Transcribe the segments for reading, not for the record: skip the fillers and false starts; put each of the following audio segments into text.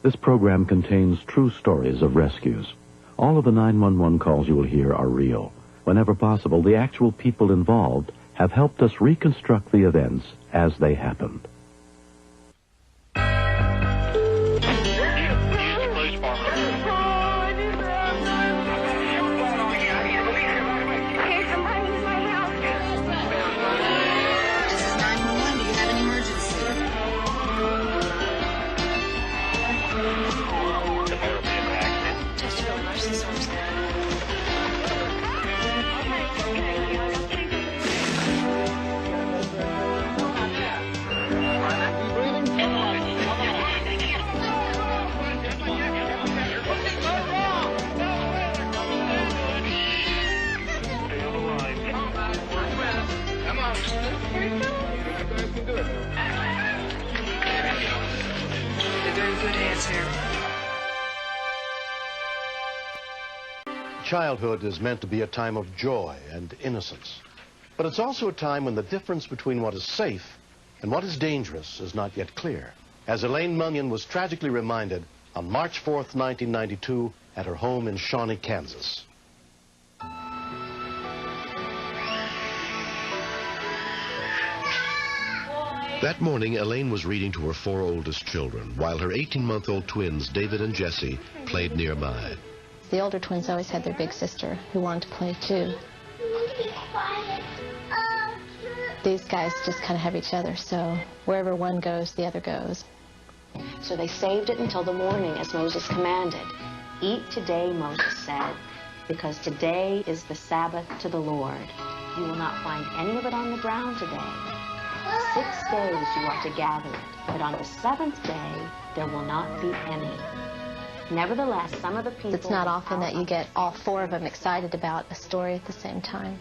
This program contains true stories of rescues. All of the 911 calls you will hear are real. Whenever possible, the actual people involved have helped us reconstruct the events as they happened. Childhood is meant to be a time of joy and innocence. But it's also a time when the difference between what is safe and what is dangerous is not yet clear. As Elaine Munyon was tragically reminded on March 4th, 1992, at her home in Shawnee, Kansas. That morning, Elaine was reading to her 4 oldest children, while her 18-month-old twins, David and Jesse, played nearby. The older twins always had their big sister who wanted to play too. These guys just kind of have each other, so wherever one goes, the other goes. So they saved it until the morning, as Moses commanded. Eat today, Moses said, because today is the Sabbath to the Lord. You will not find any of it on the ground today. 6 days you are to gather it, but on the 7th day there will not be any. Nevertheless, some of the people... It's not often that you get all 4 of them excited about a story at the same time.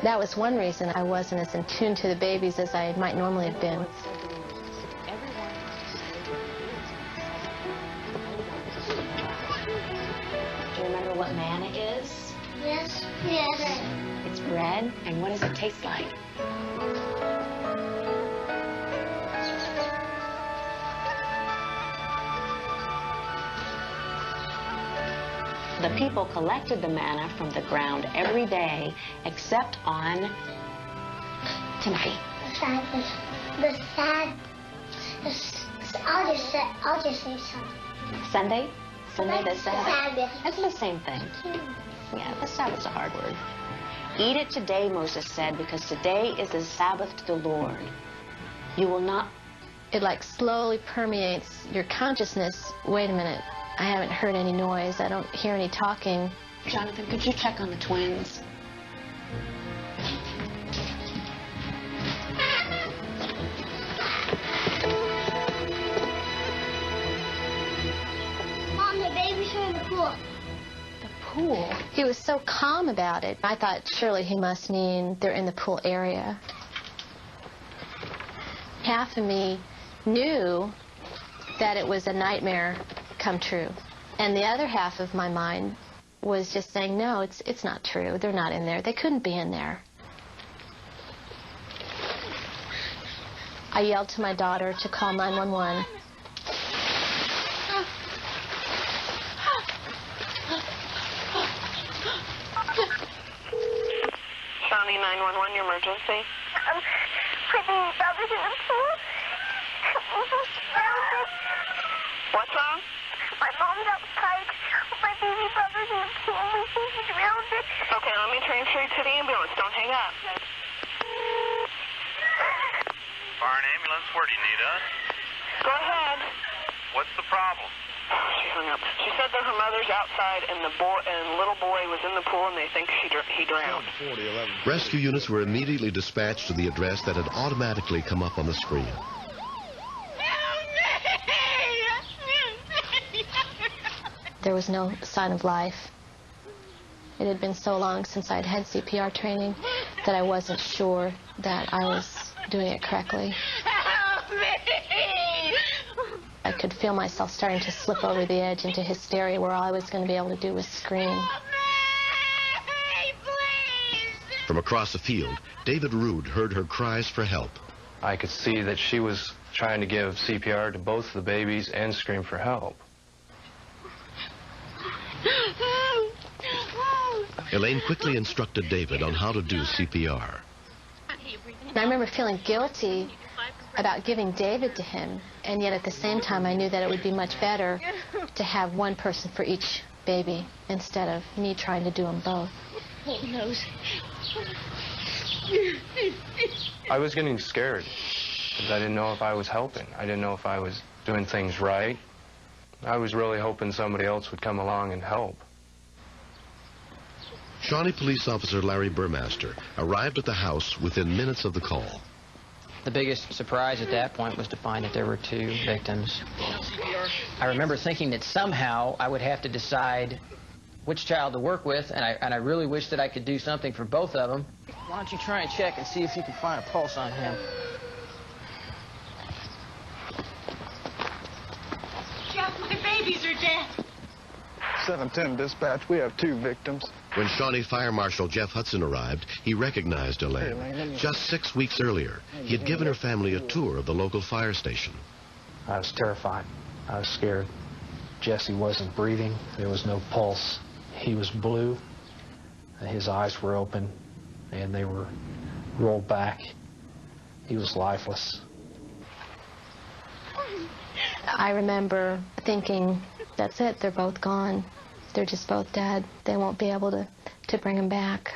That was one reason I wasn't as in tune to the babies as I might normally have been. Do you remember what manna is? Yes, yes. It's bread, and what does it taste like? The people collected the manna from the ground every day, except on Timothy. I'll just say Sunday? Sunday the Sabbath? Sabbath. That's the same thing. Yeah, the Sabbath's a hard word. Eat it today, Moses said, because today is the Sabbath to the Lord. You will not... It like slowly permeates your consciousness. Wait a minute. I haven't heard any noise. I don't hear any talking. Jonathan, could you check on the twins? Mom, the babies are in the pool. The pool? He was so calm about it. I thought surely he must mean they're in the pool area. Half of me knew that it was a nightmare come true. And the other half of my mind was just saying, no, it's not true. They're not in there. They couldn't be in there. I yelled to my daughter to call 911. Shawnee 911, your emergency. My baby brother's in the pool. What's wrong? My mom's outside. My baby brother's in the pool. We think he's drowned. Okay, let me transfer you to the ambulance. Don't hang up. Fire and ambulance, where do you need us? Go ahead. What's the problem? She hung up. She said that her mother's outside and the little boy was in the pool and they think he drowned. Rescue units were immediately dispatched to the address that had automatically come up on the screen. There was no sign of life. It had been so long since I'd had CPR training that I wasn't sure that I was doing it correctly. I could feel myself starting to slip over the edge into hysteria where all I was going to be able to do was scream. From across the field, David Rood heard her cries for help. I could see that she was trying to give CPR to both of the babies and scream for help. Elaine quickly instructed David on how to do CPR. I remember feeling guilty about giving David to him, and yet at the same time I knew that it would be much better to have one person for each baby instead of me trying to do them both. Oh, nose. I was getting scared because I didn't know if I was helping. I didn't know if I was doing things right. I was really hoping somebody else would come along and help. Shawnee police officer Larry Burmaster arrived at the house within minutes of the call. The biggest surprise at that point was to find that there were 2 victims. I remember thinking that somehow I would have to decide which child to work with, and I really wish that I could do something for both of them. Why don't you try and check and see if you can find a pulse on him? Jeff, my babies are dead. 710 dispatch, we have 2 victims. When Shawnee Fire Marshal Jeff Hudson arrived, he recognized Elaine. Just 6 weeks earlier, he had given her family a tour of the local fire station. I was terrified. I was scared. Jesse wasn't breathing. There was no pulse. He was blue. His eyes were open, and they were rolled back. He was lifeless. I remember thinking, that's it, they're both gone. They're just both dead. They won't be able to bring him back.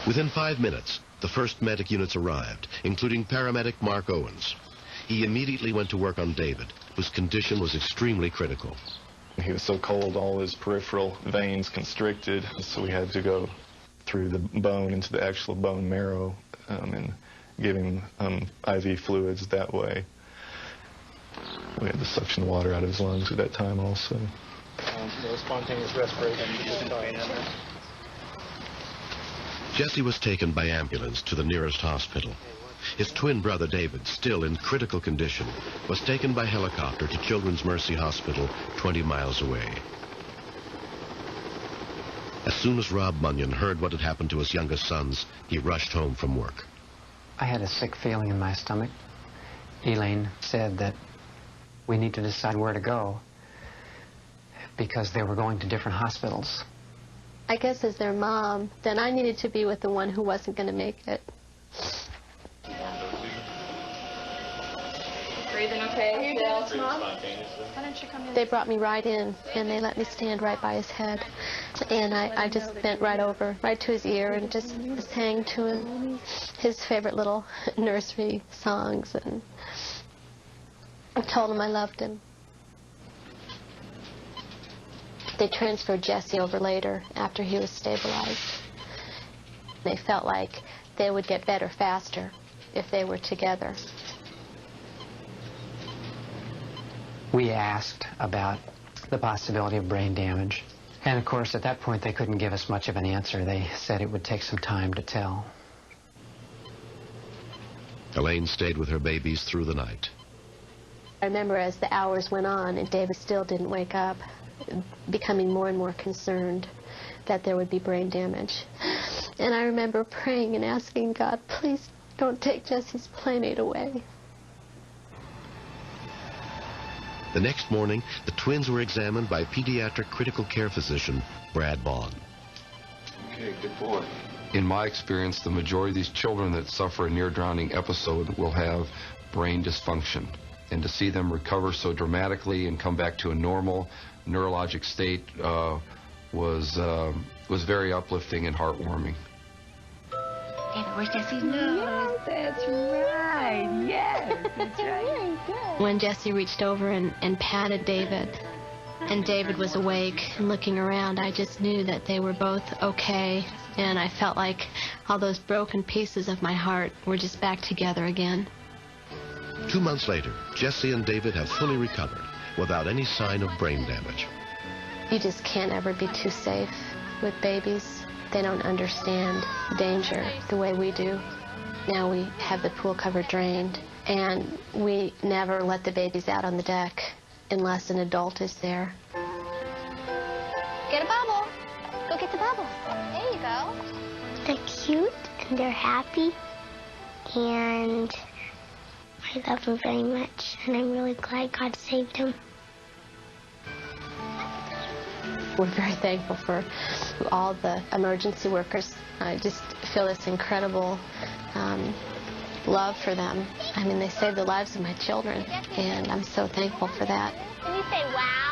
Within 5 minutes, the first medic units arrived, including paramedic Mark Owens. He immediately went to work on David, whose condition was extremely critical. He was so cold, all his peripheral veins constricted, so we had to go through the bone into the actual bone marrow and give him IV fluids that way. We had to suction water out of his lungs at that time also. No spontaneous respiration. Jesse was taken by ambulance to the nearest hospital. His twin brother David, still in critical condition, was taken by helicopter to Children's Mercy Hospital 20 miles away. As soon as Rob Munyon heard what had happened to his youngest sons, he rushed home from work. I had a sick feeling in my stomach. Elaine said that we need to decide where to go because they were going to different hospitals. I guess as their mom, then I needed to be with the one who wasn't going to make it. Breathing okay? Still, Mom? Why don't you come in? They brought me right in, and they let me stand right by his head. And I just bent right over, right to his ear, and just sang to him his favorite little nursery songs, and I told him I loved him. They transferred Jesse over later, after he was stabilized. They felt like they would get better faster if they were together. We asked about the possibility of brain damage. And of course, at that point, they couldn't give us much of an answer. They said it would take some time to tell. Elaine stayed with her babies through the night. I remember as the hours went on and David still didn't wake up, becoming more and more concerned that there would be brain damage. And I remember praying and asking God, please don't take Jesse's playmate away. The next morning, the twins were examined by pediatric critical care physician Brad Vaughn. Okay, good boy. In my experience, the majority of these children that suffer a near-drowning episode will have brain dysfunction. And to see them recover so dramatically and come back to a normal neurologic state was very uplifting and heartwarming. David, where's Jesse's nose? Yes, that's right. Yes, that's right. When Jesse reached over and patted David, and David was awake and looking around, I just knew that they were both okay, and I felt like all those broken pieces of my heart were just back together again. 2 months later, Jesse and David have fully recovered without any sign of brain damage. You just can't ever be too safe with babies. They don't understand danger the way we do. Now we have the pool cover drained, and we never let the babies out on the deck unless an adult is there. Get a bubble. Go get the bubble. There you go. They're cute and they're happy. and I love him very much, and I'm really glad God saved him. We're very thankful for all the emergency workers. I just feel this incredible love for them. I mean, they saved the lives of my children, and I'm so thankful for that. Can you say wow?